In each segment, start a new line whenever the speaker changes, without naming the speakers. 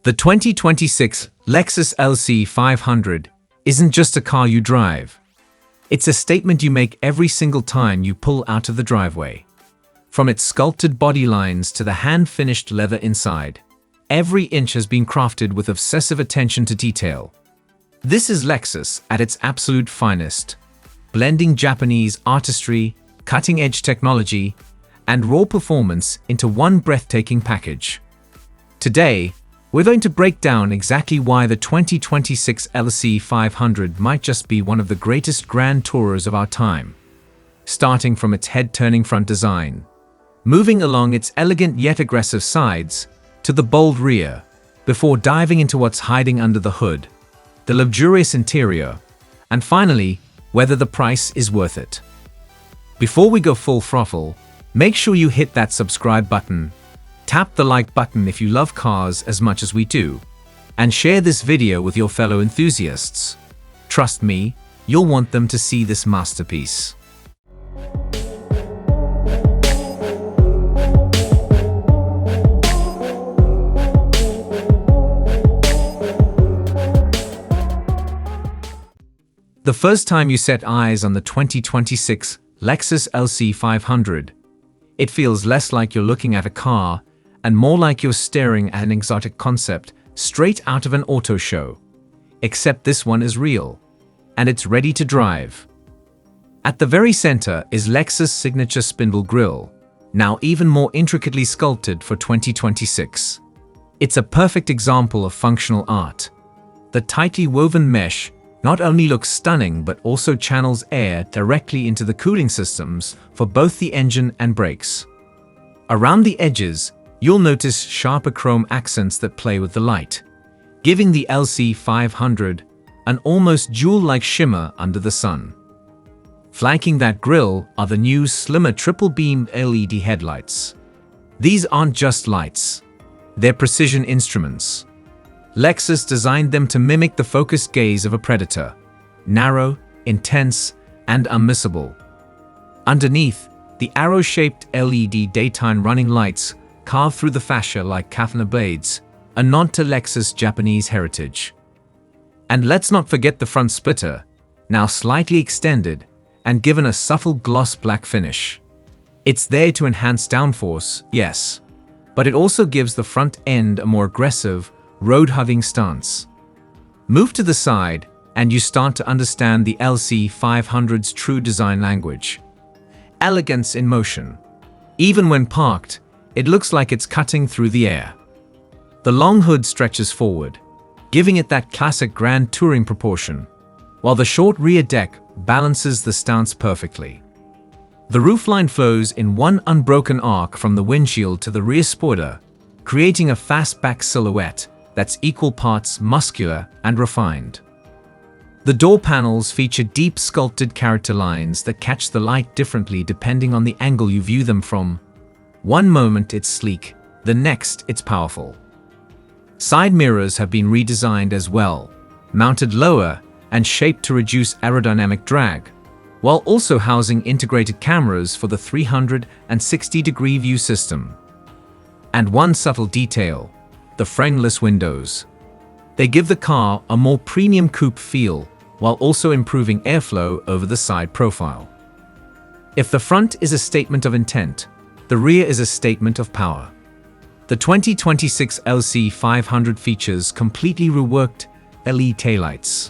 The 2026 Lexus LC 500 isn't just a car you drive. It's a statement you make every single time you pull out of the driveway. From its sculpted body lines to the hand-finished leather inside, every inch has been crafted with obsessive attention to detail. This is Lexus at its absolute finest, blending Japanese artistry, cutting-edge technology, and raw performance into one breathtaking package. Today, we're going to break down exactly why the 2026 LC 500 might just be one of the greatest grand tourers of our time. Starting from its head-turning front design, moving along its elegant yet aggressive sides, to the bold rear, before diving into what's hiding under the hood, the luxurious interior, and finally, whether the price is worth it. Before we go full throttle, make sure you hit that subscribe button, tap the like button if you love cars as much as we do, and share this video with your fellow enthusiasts. Trust me, you'll want them to see this masterpiece. The first time you set eyes on the 2026 Lexus LC 500, it feels less like you're looking at a car and more like you're staring at an exotic concept straight out of an auto show. Except this one is real, and it's ready to drive. At the very center is Lexus' signature spindle grille, now even more intricately sculpted for 2026. It's a perfect example of functional art. The tightly woven mesh not only looks stunning but also channels air directly into the cooling systems for both the engine and brakes. Around the edges, you'll notice sharper chrome accents that play with the light, giving the LC 500 an almost jewel-like shimmer under the sun. Flanking that grille are the new slimmer triple-beam LED headlights. These aren't just lights, they're precision instruments. Lexus designed them to mimic the focused gaze of a predator, narrow, intense, and unmissable. Underneath, the arrow-shaped LED daytime running lights carve through the fascia like katana blades, a nod to Lexus' Japanese heritage. And let's not forget the front splitter, now slightly extended and given a subtle gloss black finish. It's there to enhance downforce, yes, but it also gives the front end a more aggressive, road-hugging stance. Move to the side, and you start to understand the LC 500's true design language. Elegance in motion. Even when parked, it looks like it's cutting through the air. The long hood stretches forward, giving it that classic grand touring proportion, while the short rear deck balances the stance perfectly. The roofline flows in one unbroken arc from the windshield to the rear spoiler, creating a fastback silhouette that's equal parts muscular and refined. The door panels feature deep sculpted character lines that catch the light differently depending on the angle you view them from. One moment it's sleek, the next it's powerful. Side mirrors have been redesigned as well, mounted lower and shaped to reduce aerodynamic drag, while also housing integrated cameras for the 360-degree view system. And one subtle detail: the frameless windows. They give the car a more premium coupe feel while also improving airflow over the side profile. If the front is a statement of intent, the rear is a statement of power. The 2026 LC 500 features completely reworked LED taillights.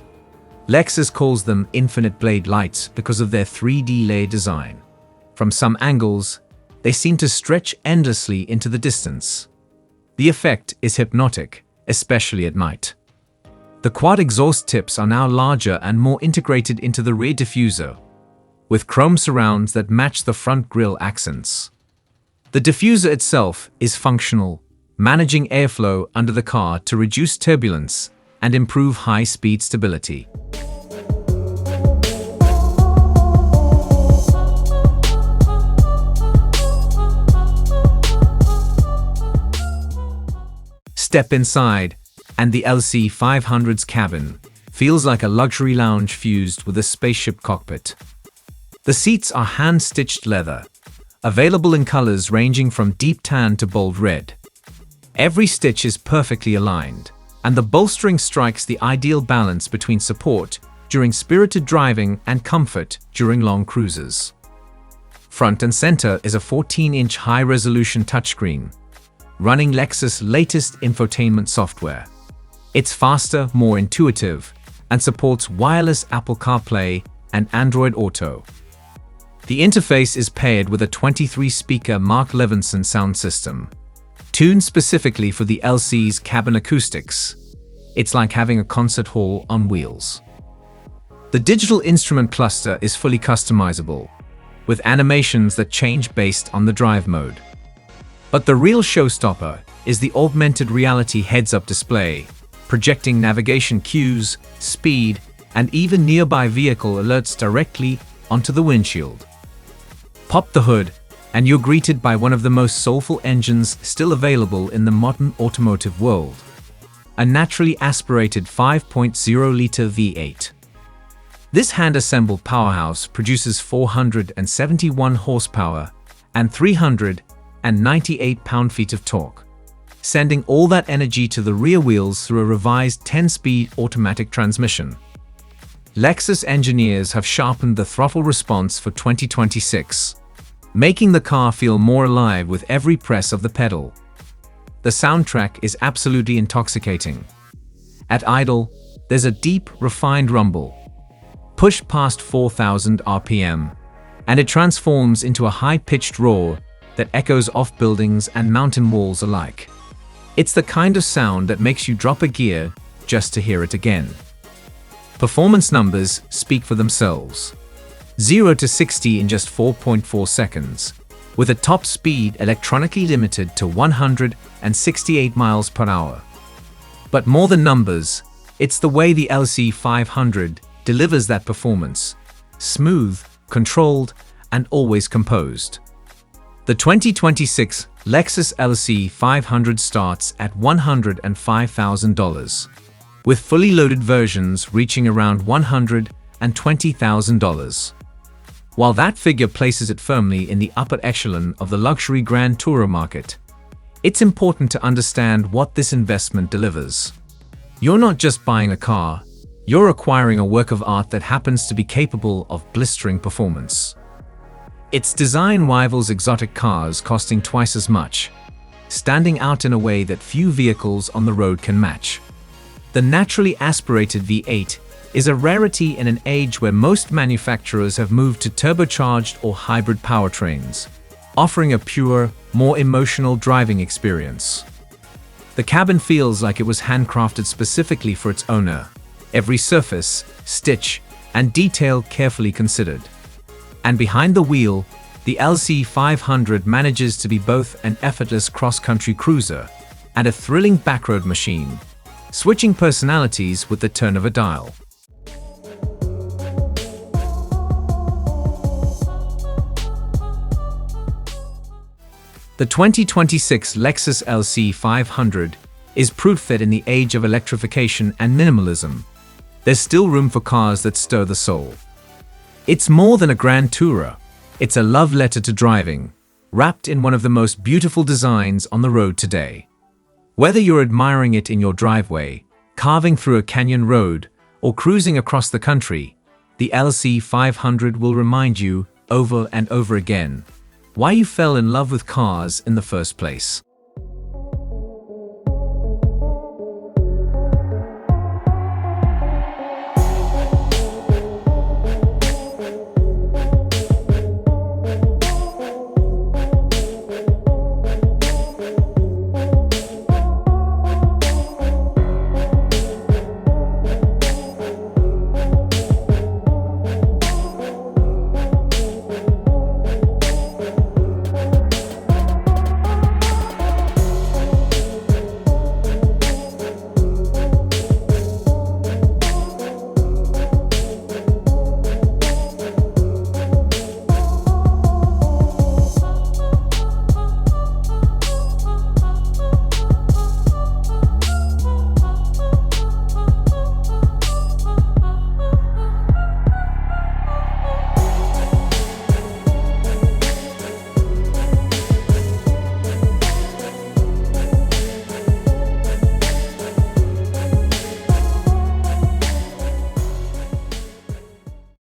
Lexus calls them infinite blade lights because of their 3D layer design. From some angles, they seem to stretch endlessly into the distance. The effect is hypnotic, especially at night. The quad exhaust tips are now larger and more integrated into the rear diffuser, with chrome surrounds that match the front grille accents. The diffuser itself is functional, managing airflow under the car to reduce turbulence and improve high-speed stability. Step inside, and the LC 500's cabin feels like a luxury lounge fused with a spaceship cockpit. The seats are hand-stitched leather, available in colors ranging from deep tan to bold red. Every stitch is perfectly aligned, and the bolstering strikes the ideal balance between support during spirited driving and comfort during long cruises. Front and center is a 14-inch high-resolution touchscreen, running Lexus' latest infotainment software. It's faster, more intuitive, and supports wireless Apple CarPlay and Android Auto. The interface is paired with a 23-speaker Mark Levinson sound system, tuned specifically for the LC's cabin acoustics. It's like having a concert hall on wheels. The digital instrument cluster is fully customizable, with animations that change based on the drive mode. But the real showstopper is the augmented reality heads-up display, projecting navigation cues, speed, and even nearby vehicle alerts directly onto the windshield. Pop the hood, and you're greeted by one of the most soulful engines still available in the modern automotive world: a naturally aspirated 5.0-liter V8. This hand-assembled powerhouse produces 471 horsepower and 398 pound-feet of torque, sending all that energy to the rear wheels through a revised 10-speed automatic transmission. Lexus engineers have sharpened the throttle response for 2026, making the car feel more alive with every press of the pedal. The soundtrack is absolutely intoxicating. At idle, there's a deep, refined rumble. Push past 4,000 RPM, and it transforms into a high-pitched roar that echoes off buildings and mountain walls alike. It's the kind of sound that makes you drop a gear just to hear it again. Performance numbers speak for themselves. 0 to 60 in just 4.4 seconds, with a top speed electronically limited to 168 miles per hour. But more than numbers, it's the way the LC 500 delivers that performance: smooth, controlled, and always composed. The 2026 Lexus LC 500 starts at $105,000, with fully loaded versions reaching around $120,000. While that figure places it firmly in the upper echelon of the luxury Grand Tourer market, it's important to understand what this investment delivers. You're not just buying a car, you're acquiring a work of art that happens to be capable of blistering performance. Its design rivals exotic cars costing twice as much, standing out in a way that few vehicles on the road can match. The naturally aspirated V8 is a rarity in an age where most manufacturers have moved to turbocharged or hybrid powertrains, offering a pure, more emotional driving experience. The cabin feels like it was handcrafted specifically for its owner, every surface, stitch, and detail carefully considered. And behind the wheel, the LC 500 manages to be both an effortless cross-country cruiser and a thrilling backroad machine, switching personalities with the turn of a dial. The 2026 Lexus LC 500 is proof that in the age of electrification and minimalism, there's still room for cars that stir the soul. It's more than a Grand Tourer, it's a love letter to driving, wrapped in one of the most beautiful designs on the road today. Whether you're admiring it in your driveway, carving through a canyon road, or cruising across the country, the LC 500 will remind you, over and over again, why you fell in love with cars in the first place.